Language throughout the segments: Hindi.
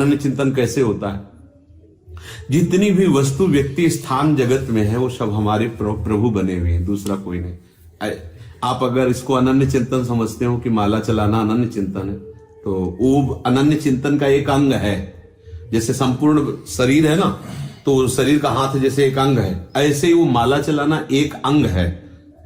अनन्य चिंतन कैसे होता है? जितनी भी वस्तु, व्यक्ति, स्थान जगत में है वो सब हमारे प्रभु बने हुए हैं, दूसरा कोई नहीं। आप अगर इसको अनन्य चिंतन समझते हो कि माला चलाना अनन्य चिंतन है, तो वो अनन्य चिंतन का एक अंग है। जैसे संपूर्ण शरीर है ना, तो शरीर का हाथ जैसे एक अंग है, ऐसे ही वो माला चलाना एक अंग है।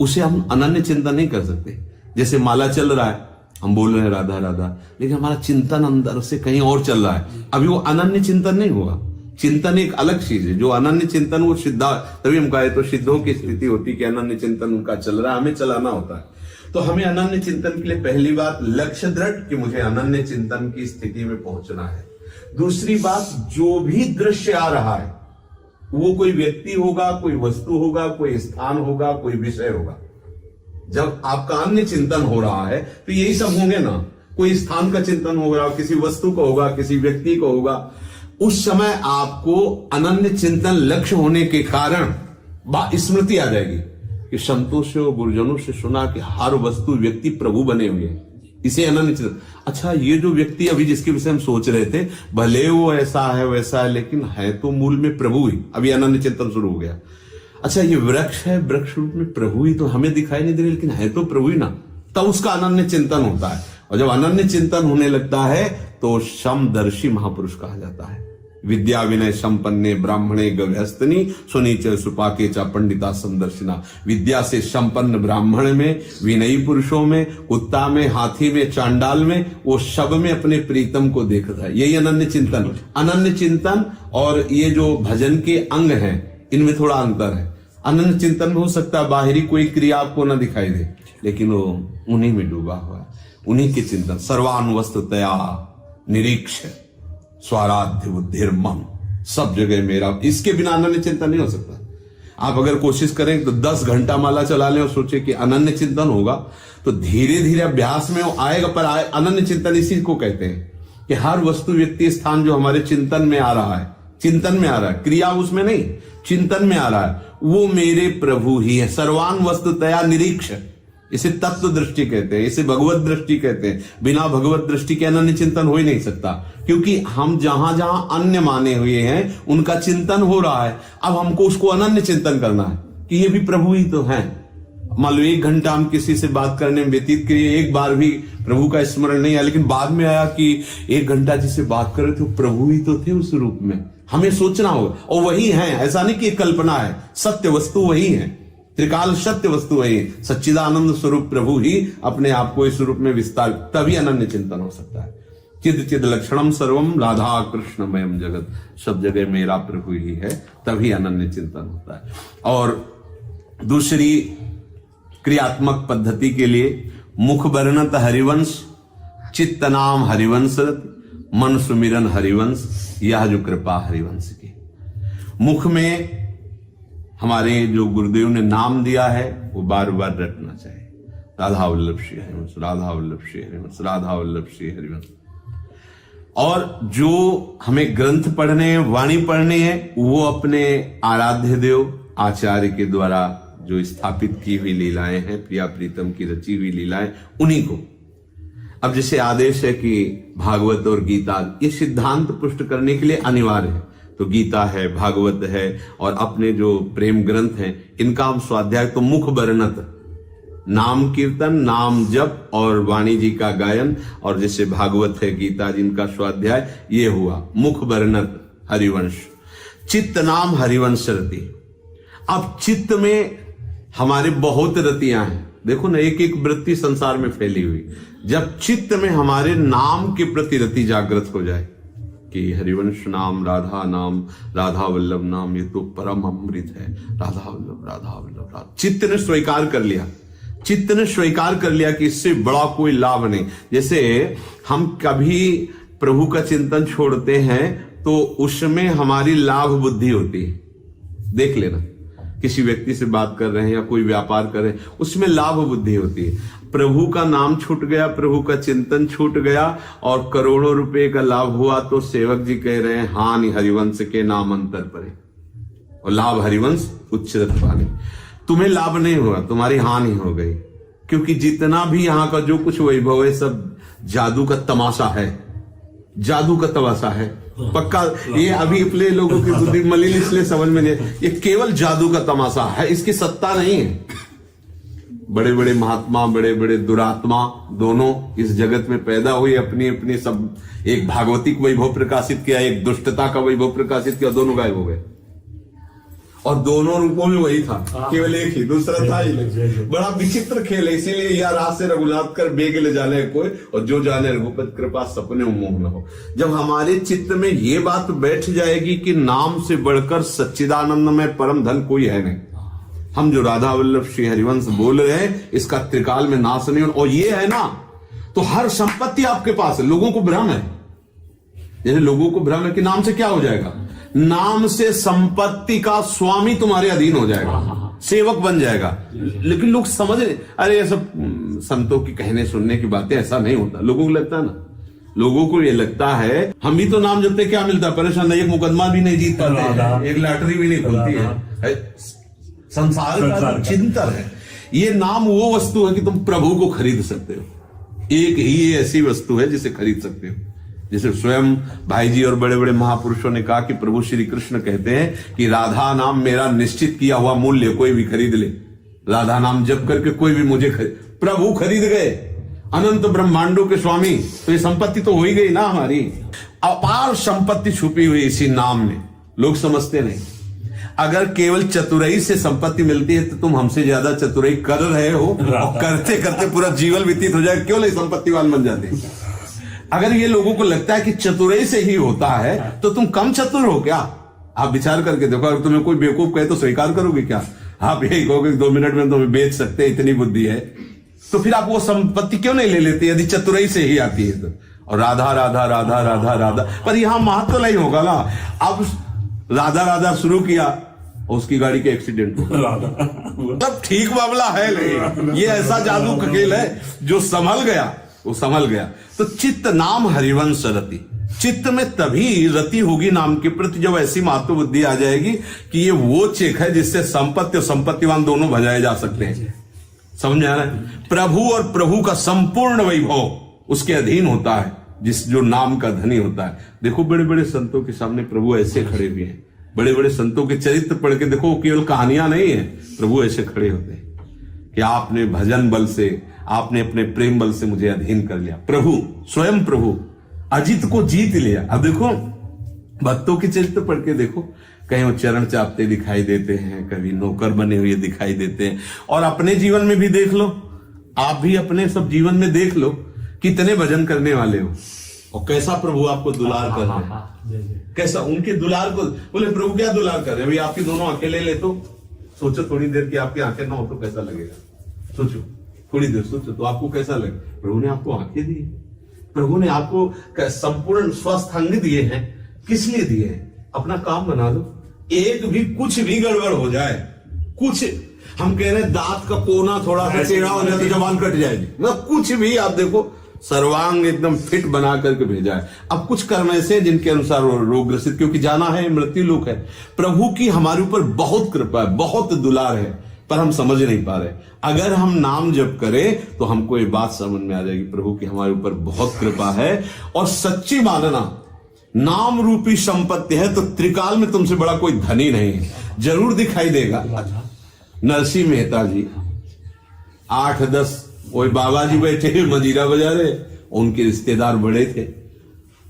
उसे हम अनन्य चिंतन नहीं कर सकते। जैसे माला चल रहा है, हम बोल रहे हैं राधा राधा, लेकिन हमारा चिंतन अंदर से कहीं और चल रहा है, अभी वो अनन्य चिंतन नहीं हुआ। चिंतन एक अलग चीज है। जो अनन्य चिंतन वो सिद्धा, तभी हम कहे तो सिद्धों की स्थिति होती कि अनन्य चिंतन उनका चल रहा है, हमें चलाना होता है। तो हमें अनन्य चिंतन के लिए पहली बात लक्ष्य दृढ़ कि मुझे अनन्य चिंतन की स्थिति में पहुंचना है। दूसरी बात, जो भी दृश्य आ रहा है वो कोई व्यक्ति होगा, कोई वस्तु होगा, कोई स्थान होगा, कोई विषय होगा। जब आपका अन्य चिंतन हो रहा है तो यही सब होंगे ना। कोई स्थान का चिंतन हो रहा, किसी वस्तु का होगा, किसी व्यक्ति का होगा। उस समय आपको अनन्य चिंतन लक्ष्य होने के कारण स्मृति आ जाएगी कि संतों से और गुरुजनों से सुना कि हर वस्तु, व्यक्ति प्रभु बने हुए हैं। इसे अनन्य चिंतन। अच्छा, ये जो व्यक्ति अभी जिसके विषय हम सोच रहे थे, भले वो ऐसा है वैसा है, लेकिन है तो मूल में प्रभु ही। अभी अनन्य चिंतन शुरू हो गया। अच्छा, ये वृक्ष है, वृक्ष रूप में प्रभु ही, तो हमें दिखाई नहीं दे रही, लेकिन है तो प्रभु ही ना। तब उसका अनन्य चिंतन होता है। और जब अनन्य चिंतन होने लगता है तो समदर्शी महापुरुष कहा जाता है। विद्या विनय संपन्ने ब्राह्मणे गव्यस्तनी सुनीच सुपाके चा पंडिता समदर्शिना। विद्या से संपन्न ब्राह्मण में, विनयी पुरुषों में, कुत्ता में, हाथी में, चांडाल में, वो सब में अपने प्रीतम को देखता है। यही अनन्य चिंतन। अनन्य चिंतन और ये जो भजन के अंग हैं, इनमें थोड़ा अंतर है। अनन्य चिंतन में हो सकता है बाहरी कोई क्रिया आपको ना दिखाई दे, लेकिन वो उन्हीं में डूबा हुआ है, उन्हीं के चिंतन। सर्वानुवस्तुतया निरीक्ष स्वाराध्य बुद्धिर मम, सब जगह मेरा। इसके बिना अनन्य चिंतन नहीं हो सकता। आप अगर कोशिश करें तो 10 घंटा माला चला लें और सोचे कि अनन्य चिंतन होगा, तो धीरे धीरे अभ्यास में वो आएगा। पर अनन्य चिंतन इसी को कहते हैं कि हर वस्तु, व्यक्ति, स्थान जो हमारे चिंतन में आ रहा है, चिंतन में आ रहा है, क्रिया उसमें नहीं, चिंतन में आ रहा है, वो मेरे प्रभु ही है। सर्वान वस्तुतया निरीक्ष, इसे तत्व दृष्टि कहते हैं, इसे भगवत दृष्टि कहते हैं। बिना भगवत दृष्टि के अनन्य चिंतन हो ही नहीं सकता, क्योंकि हम जहां जहां अन्य माने हुए हैं उनका चिंतन हो रहा है। अब हमको उसको अनन्य चिंतन करना है कि ये भी प्रभु ही तो है। मान लो 1 घंटा हम किसी से बात करने में व्यतीत किए, एक बार भी प्रभु का स्मरण नहीं आया, लेकिन बाद में आया कि 1 घंटा जिससे बात कर रहे थे प्रभु ही तो थे उस रूप में। हमें सोचना होगा, और वही है, ऐसा नहीं कि कल्पना है, सत्य वस्तु वही है। त्रिकाल सत्य वस्तु है, सच्चिदानंद स्वरूप प्रभु ही अपने आप को इस रूप में विस्तार, तभी अनन्य चिंतन हो सकता है। चिद चिद लक्षणम सर्वम राधा कृष्णमयम जगत, सब जगह मेरा प्रभु ही है, तभी अनन्य चिंतन होता है। और दूसरी क्रियात्मक पद्धति के लिए मुख वर्णत हरिवंश, चित्त नाम हरिवंश, मन सुमिरन हरिवंश, यह जो कृपा हरिवंश की। मुख में हमारे जो गुरुदेव ने नाम दिया है वो बार बार रटना चाहिए। राधा वल्लभ श्री हरिवंश, राधा वल्लभ श्री हरिवंश, राधा वल्लभ श्री हरिवंश। और जो हमें ग्रंथ पढ़ने हैं, वाणी पढ़ने हैं, वो अपने आराध्य देव आचार्य के द्वारा जो स्थापित की हुई लीलाएं हैं, प्रिया प्रीतम की रची हुई लीलाएं, उन्हीं को। अब जैसे आदेश है कि भागवत और गीता, ये सिद्धांत पुष्ट करने के लिए अनिवार्य है, तो गीता है, भागवत है, और अपने जो प्रेम ग्रंथ हैं, इनका हम स्वाध्याय तो मुख वर्णत, नाम कीर्तन, नाम जप और वाणी जी का गायन, और जैसे भागवत है, गीता जिनका स्वाध्याय, ये हुआ मुख वर्णत हरिवंश। चित्त नाम हरिवंश रति। अब चित्त में हमारे बहुत रतियां हैं, देखो ना, एक एक वृत्ति संसार में फैली हुई। जब चित्त में हमारे नाम के प्रति रति जागृत हो जाए कि हरिवंश नाम, राधा नाम, राधा वल्लभ नाम, ये तो परम अमृत है, राधा वल्लभ, राधा वल्लभ। चित्त ने स्वीकार कर लिया, चित्त ने स्वीकार कर लिया कि इससे बड़ा कोई लाभ नहीं। जैसे हम कभी प्रभु का चिंतन छोड़ते हैं तो उसमें हमारी लाभ बुद्धि होती है। देख लेना, किसी व्यक्ति से बात कर रहे हैं या कोई व्यापार कर रहे हैं, उसमें लाभ बुद्धि होती है। प्रभु का नाम छूट गया, प्रभु का चिंतन छूट गया और करोड़ों रुपए का लाभ हुआ, तो सेवक जी कह रहे हैं हानि हरिवंश के नाम अंतर परे, और लाभ हरिवंश उच्चरत पानी। तुम्हें लाभ नहीं हुआ, तुम्हारी हानि हो गई, क्योंकि जितना भी यहाँ का जो कुछ वैभव है सब जादू का तमाशा है। जादू का तमाशा है पक्का। ये अभी अपने लोगों की बुद्धि मलिन इसलिए समझ में नहीं, ये केवल जादू का तमाशा है, इसकी सत्ता नहीं है। बड़े बड़े महात्मा, बड़े बड़े दुरात्मा दोनों इस जगत में पैदा हुए, अपनी अपनी सब, एक भागवतिक वैभव प्रकाशित किया, एक दुष्टता का वैभव प्रकाशित किया, दोनों गायब हो गए। और दोनों रूपों में वही था, केवल एक ही, दूसरा था ही नहीं। बड़ा विचित्र खेल है, इसीलिए यह रात से रघुनाथ कर बेग ले जाने कोई, और जो जाने रघुपति कृपा सपने उन्मोह न हो। जब हमारे चित्त में ये बात बैठ जाएगी कि नाम से बढ़कर सच्चिदानंद में परम धन कोई है नहीं, हम जो राधा वल्लभ श्री हरिवंश बोल रहे हैं इसका त्रिकाल में नाश नहीं, और ये है ना तो हर संपत्ति आपके पास है। लोगों को भ्रम है, जैसे लोगों को भ्रम है कि नाम से क्या हो जाएगा, नाम से संपत्ति का स्वामी तुम्हारे अधीन हो जाएगा, सेवक बन जाएगा। लेकिन लोग समझ रहे, अरे ये सब संतों की कहने सुनने की बातें, ऐसा नहीं होता। लोगों को लगता है ना, लोगों को ये लगता है हम भी तो नाम जपते क्या मिलता है, परेशान नहीं, एक मुकदमा भी नहीं जीत पाते, एक लॉटरी भी नहीं खुलती है। संसार का चिंतन है, ये नाम वो वस्तु है कि तुम प्रभु को खरीद सकते हो। एक ही ऐसी वस्तु है जिसे खरीद सकते हो। जैसे स्वयं भाई जी और बड़े बड़े महापुरुषों ने कहा कि प्रभु श्री कृष्ण कहते हैं कि राधा नाम मेरा निश्चित किया हुआ मूल्य, कोई भी खरीद ले, राधा नाम जप करके कोई भी मुझे प्रभु खरीद गए, अनंत ब्रह्मांडों के स्वामी, तो ये संपत्ति तो हो ही गई ना हमारी। अपार संपत्ति छुपी हुई इसी नाम में, लोग समझते नहीं। अगर केवल चतुराई से संपत्ति मिलती है तो तुम हमसे ज्यादा चतुराई कर रहे हो, और करते करते पूरा जीवन व्यतीत हो जाए, क्यों नहीं संपत्तिवान बन जाते। अगर ये लोगों को लगता है कि चतुराई से ही होता है तो तुम कम चतुर हो क्या? आप विचार करके देखो, अगर तुम्हें कोई बेवकूफ कहे तो स्वीकार करोगे क्या? आप यही कहोगे 2 मिनट में तुम्हें बेच सकते, इतनी बुद्धि है, तो फिर आप वो संपत्ति क्यों नहीं ले लेते यदि चतुराई से ही आती है तो। और राधा राधा राधा राधा राधा, पर यहां महत्व नहीं होगा ना। अब राधा राधा शुरू किया, उसकी गाड़ी के एक्सीडेंट हो गया, तब ठीक मामला है नहीं। ये ऐसा जादू का खेल है, जो संभल गया वो संभल गया। तो चित्त नाम हरिवंश रति, चित्त में तभी रति होगी नाम के प्रति जब ऐसी महत्व बुद्धि आ जाएगी कि ये वो चेक है जिससे संपत्ति और संपत्तिवान दोनों भजाए जा सकते हैं। समझ आ रहा है? प्रभु और प्रभु का संपूर्ण वैभव उसके अधीन होता है, जिस जो नाम का धनी होता है। देखो बड़े बड़े संतों के सामने प्रभु ऐसे खड़े हुए हैं, बड़े बड़े संतों के चरित्र पढ़ के देखो, केवल कहानियां नहीं है, प्रभु ऐसे खड़े होते हैं कि आपने भजन बल से, आपने अपने प्रेम बल से मुझे अधीन कर लिया। प्रभु स्वयं प्रभु अजित को जीत लिया। अब देखो भक्तों के चरित्र पढ़ के देखो, कहीं वो चरण चापते दिखाई देते हैं, कभी नौकर बने हुए दिखाई देते हैं। और अपने जीवन में भी देख लो, आप भी अपने सब जीवन में देख लो, कितने भजन करने वाले हो और कैसा प्रभु आपको दुलार कर रहे हैं, कैसा उनके दुलार को। बोले प्रभु क्या दुलार कर रहे हैं, अभी आपकी दोनों आंखें ले ले तो सोचो थोड़ी देर की आपकी आंखें ना हो तो कैसा लगेगा। सोचो थोड़ी देर सोचो तो आपको कैसा लगे। प्रभु ने आपको आंखें दी, प्रभु ने आपको संपूर्ण स्वस्थ अंग दिए हैं, किस लिए दिए हैं? अपना काम बना लो। एक भी कुछ भी गड़बड़ हो जाए, कुछ हम कह रहे हैं दांत का कोना थोड़ा सा टेढ़ा हो जाए तो जबान कट जाएगी, मतलब कुछ भी आप देखो सर्वांग एकदम फिट बना करके भेजा है। अब कुछ कर्म ऐसे जिनके अनुसार रोग ग्रसित, क्योंकि जाना है मृत्यु लोक है। प्रभु की हमारे ऊपर बहुत कृपा है, बहुत दुलार है, पर हम समझ नहीं पा रहे। अगर हम नाम जप करें तो हमको ये बात समझ में आ जाएगी प्रभु की हमारे ऊपर बहुत कृपा है। और सच्ची मानना नाम रूपी संपत्ति है तो त्रिकाल में तुमसे बड़ा कोई धनी नहीं है। जरूर दिखाई देगा। नरसिंह मेहता जी 8-10 वही बाबा जी बैठे मजीरा बजा रहे, उनके रिश्तेदार बड़े थे।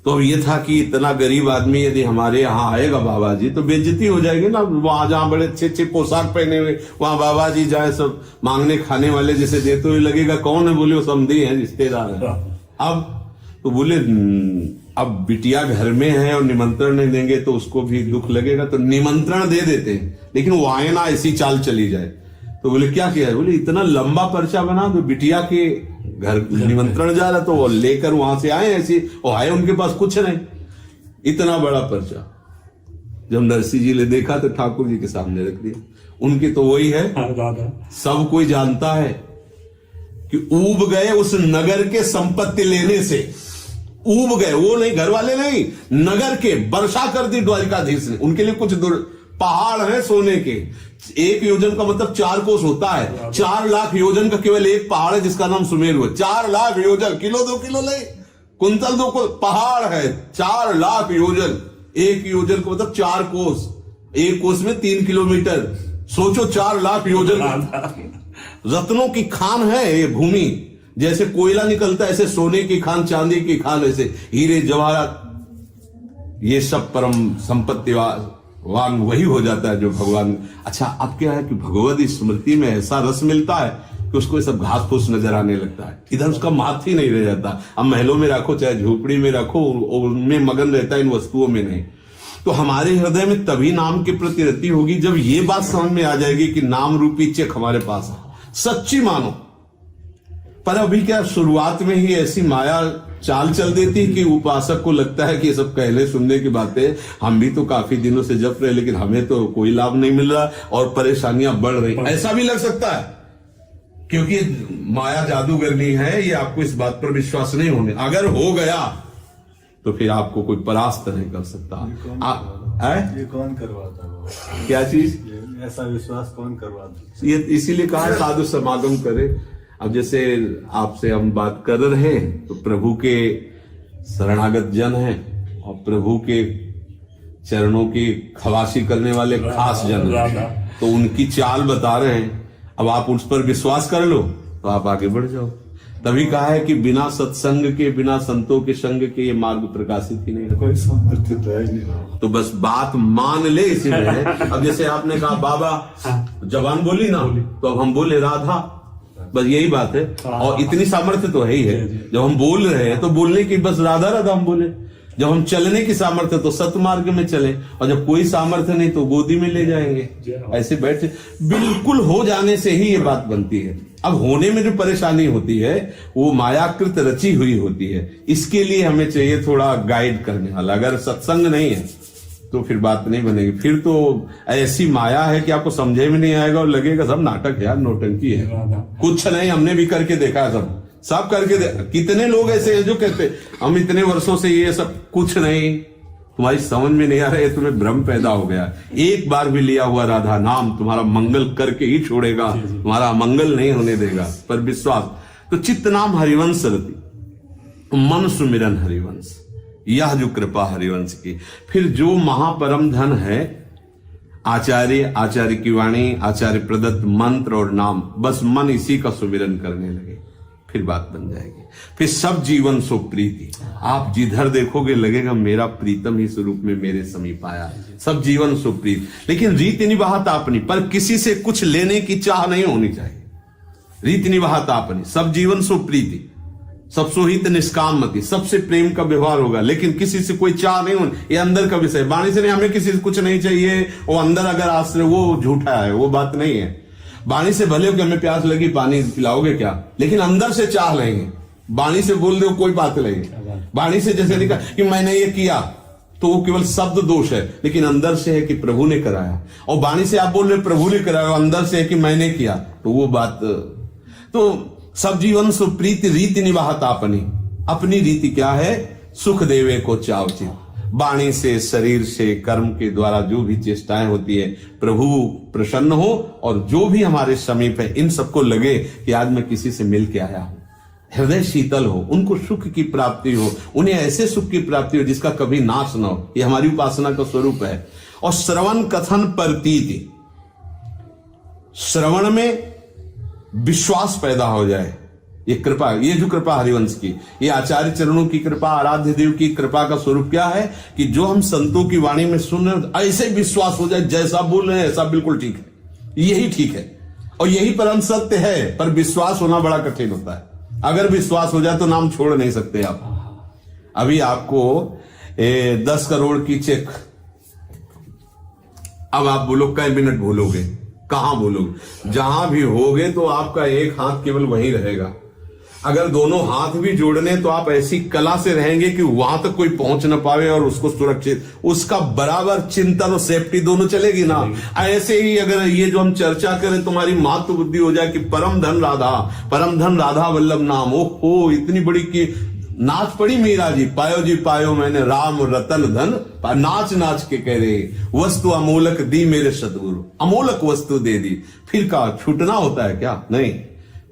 तो ये था कि इतना गरीब आदमी यदि हमारे यहाँ आएगा बाबा जी तो बेइज्जती हो जाएगी ना। वहां जहाँ बड़े अच्छे अच्छे पोशाक पहने हुए वहां बाबा जी जाए सब मांगने खाने वाले जैसे देते हुए लगेगा कौन है, बोले वो समधी है, रिश्तेदार है। अब तो बोले अब बिटिया घर में है और निमंत्रण नहीं देंगे तो उसको भी दुख लगेगा, तो निमंत्रण दे देते हैं, लेकिन वो आए ना ऐसी चाल चली जाए। तो बोले क्या किया है, बोले इतना लंबा पर्चा बना दो, बिटिया के घर निमंत्रण जा रहा तो वो लेकर वहां से आए, ऐसी वो आए उनके पास कुछ नहीं, इतना बड़ा पर्चा। जब नरसिंह जी ने देखा तो ठाकुर जी के सामने रख दिया। उनकी तो वही है, सब कोई जानता है कि ऊब गए उस नगर के संपत्ति लेने से, ऊब गए, वो नहीं घर वाले नहीं, नगर के वर्षा कर दी द्वारिकाधीश ने। उनके लिए कुछ पहाड़ है सोने के, 1 योजन का मतलब 4 कोस होता है। 4 लाख योजन का केवल एक पहाड़ है जिसका नाम सुमेरु है। 4 लाख योजन, किलो 2 किलो नहीं, कुंतल 2 कोस पहाड़ है, 4 लाख योजन, 1 योजन को मतलब 4 कोस, 1 कोस में 3 किलोमीटर, सोचो 4 लाख योजन। रत्नों की खान है ये भूमि, जैसे कोयला निकलता है ऐसे सोने की खान, चांदी की खान, ऐसे हीरे जवाहरात, ये सब परम संपत्तिवान वही हो जाता है जो भगवान। अच्छा, अब क्या है कि भगवत स्मृति में ऐसा रस मिलता है कि उसको ये सब घास फूस नजर आने लगता है, इधर उसका माथ ही नहीं रह जाता। अब महलों में रखो चाहे झोपड़ी में रखो, उनमें मगन रहता है, इन वस्तुओं में नहीं। तो हमारे हृदय में तभी नाम के प्रति रति होगी जब ये बात समझ में आ जाएगी कि नाम रूपी चेक हमारे पास है, सच्ची मानो। पर अभी क्या शुरुआत में ही ऐसी माया चाल चल देती कि उपासक को लगता है कि ये सब कहने सुनने की बातें, हम भी तो काफी दिनों से जप रहे लेकिन हमें तो कोई लाभ नहीं मिल रहा और परेशानियां बढ़ रही, ऐसा भी लग सकता है। क्योंकि माया जादूगरनी है, ये आपको इस बात पर विश्वास नहीं होने, अगर हो गया तो फिर आपको कोई परास्त नहीं कर सकता। ये कौन करवाता है? क्या चीज? ऐसा विश्वास कौन करवाता? ये इसीलिए कहा साधु समागम करे। अब जैसे आपसे हम बात कर रहे हैं तो प्रभु के शरणागत जन हैं और प्रभु के चरणों की खवासी करने वाले खास जन हैं, तो उनकी चाल बता रहे हैं। अब आप उस पर विश्वास कर लो तो आप आगे बढ़ जाओ। तभी कहा है कि बिना सत्संग के, बिना संतों के संग के ये मार्ग प्रकाशित ही नहीं होता। कोई सामर्थ्य तो है नहीं। तो बस बात मान ले इसी में है। अब जैसे आपने कहा बाबा, जवान बोली ना, तो अब हम बोले राधा, बस यही बात है। और इतनी सामर्थ्य तो है ही है, जब हम बोल रहे हैं तो बोलने की बस राधा राधा हम बोले। जब हम चलने की सामर्थ्य तो सतमार्ग में चले, और जब कोई सामर्थ्य नहीं तो गोदी में ले जाएंगे, ऐसे बैठे। बिल्कुल हो जाने से ही ये बात बनती है। अब होने में जो परेशानी होती है वो मायाकृत रची हुई होती है। इसके लिए हमें चाहिए थोड़ा गाइड करने वाला। अगर सत्संग नहीं है तो फिर बात नहीं बनेगी, फिर तो ऐसी माया है कि आपको समझे में नहीं आएगा और लगेगा सब नाटक है यार, नौटंकी है, कुछ नहीं। हमने भी करके देखा है, सब करके कितने लोग ऐसे हैं जो कहते हम इतने वर्षों से ये सब कुछ नहीं, तुम्हारी समझ में नहीं आ रहा है, तुम्हें भ्रम पैदा हो गया। एक बार भी लिया हुआ राधा नाम तुम्हारा मंगल करके ही छोड़ेगा, तुम्हारा अमंगल नहीं होने देगा। पर विश्वास तो चित्त नाम हरिवंश रति, मन सुमिरन हरिवंश, यह जो कृपा हरिवंश की। फिर जो महापरम धन है आचार्य, आचार्य की वाणी, आचार्य प्रदत्त मंत्र और नाम, बस मन इसी का सुमिरन करने लगे, फिर बात बन जाएगी। फिर सब जीवन सो प्रीति, आप जिधर देखोगे लगेगा मेरा प्रीतम ही स्वरूप में मेरे समीप आया। सब जीवन सो प्रीति, लेकिन रीति निभाता अपनी, पर किसी से कुछ लेने की चाह नहीं होनी चाहिए। रीति निभाता अपनी, सब जीवन सो प्रीति, सब सोहित निष्काम मति, सबसे प्रेम का व्यवहार होगा, लेकिन किसी से कोई चाह नहीं होनी। ये अंदर का विषय, वाणी से नहीं, हमें किसी से कुछ नहीं चाहिए, वो अंदर अगर आश्रय, वो झूठा है, वो बात नहीं है। वाणी से भले कि हमें प्यास लगी पानी पिलाओगे क्या, लेकिन अंदर से चाह लेंगे। वाणी से बोल दो कोई बात नहीं, वाणी से जैसे लिखा कि मैंने ये किया तो वो केवल शब्द दोष है, लेकिन अंदर से है कि प्रभु ने कराया। और वाणी से आप बोल रहे प्रभु ने कराया, अंदर से है कि मैंने किया, तो वो बात। तो सब जीवन सुप्रीति रीति निवाहता अपनी रीति क्या है, सुख देवे को चावचित। वाणी से, शरीर से, कर्म के द्वारा जो भी चेष्टाएं होती है, प्रभु प्रसन्न हो और जो भी हमारे समीप है इन सबको लगे कि आज मैं किसी से मिल के आया हूं, हृदय शीतल हो, उनको सुख की प्राप्ति हो, उन्हें ऐसे सुख की प्राप्ति हो जिसका कभी नाश न हो। ये हमारी उपासना का स्वरूप है। और श्रवण कथन परतीति, श्रवण में विश्वास पैदा हो जाए। ये कृपा, ये जो कृपा हरिवंश की, ये आचार्य चरणों की कृपा, आराध्य देव की कृपा का स्वरूप क्या है कि जो हम संतों की वाणी में सुन रहे हैं ऐसे विश्वास हो जाए, जैसा बोल रहे हैं ऐसा बिल्कुल ठीक है, यही ठीक है और यही परम सत्य है। पर विश्वास होना बड़ा कठिन होता है। अगर विश्वास हो जाए तो नाम छोड़ नहीं सकते आप। अभी आपको 10 करोड़ की चेक, अब आप बोलो कई मिनट भूलोगे, कहां बोलोगे, जहां भी होगे तो आपका एक हाथ केवल वहीं रहेगा। अगर दोनों हाथ भी जोड़ने तो आप ऐसी कला से रहेंगे कि वहां तक कोई पहुंच ना पावे और उसको सुरक्षित, उसका बराबर चिंतन और सेफ्टी दोनों चलेगी ना। ऐसे ही अगर ये जो हम चर्चा करें तुम्हारी मातृ बुद्धि हो जाए कि परम धन राधा वल्लभ नाम, ओहो इतनी बड़ी की नाच पड़ी मीरा जी पायो मैंने राम रतन धन, नाच नाच के कह रहे वस्तु अमोलक दी मेरे सतगुरु, अमोलक वस्तु दे दी। फिर का छूटना होता है क्या? नहीं,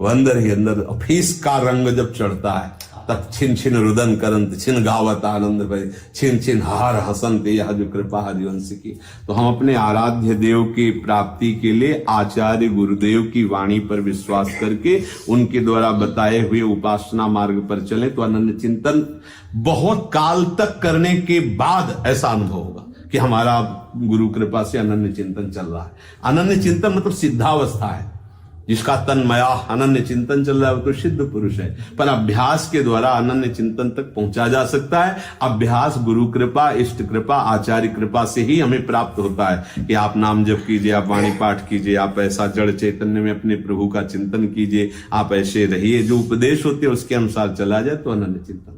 वो अंदर ही अंदर फीस का रंग जब चढ़ता है तत् छिन छिन रुदन करंत छिन गावत आनंद भरे छिन छिन हार हसंत, यह जो कृपा हरिवंश की। तो हम अपने आराध्य देव की प्राप्ति के लिए आचार्य गुरुदेव की वाणी पर विश्वास करके उनके द्वारा बताए हुए उपासना मार्ग पर चलें तो अनन्य चिंतन बहुत काल तक करने के बाद ऐसा अनुभव होगा कि हमारा गुरु कृपा से अनन्य चिंतन चल रहा है। अनन्य चिंतन मतलब सिद्धावस्था है, जिसका तन्मया अनन्य चिंतन चल रहा है वो तो सिद्ध पुरुष है। पर अभ्यास के द्वारा अनन्य चिंतन तक पहुंचा जा सकता है। अभ्यास गुरु कृपा, इष्ट कृपा, आचार्य कृपा से ही हमें प्राप्त होता है कि आप नाम जप कीजिए, आप वाणी पाठ कीजिए, आप ऐसा जड़ चैतन्य में अपने प्रभु का चिंतन कीजिए, आप ऐसे रहिए, जो उपदेश होते हैं उसके अनुसार चला जाए तो अनन्य चिंतन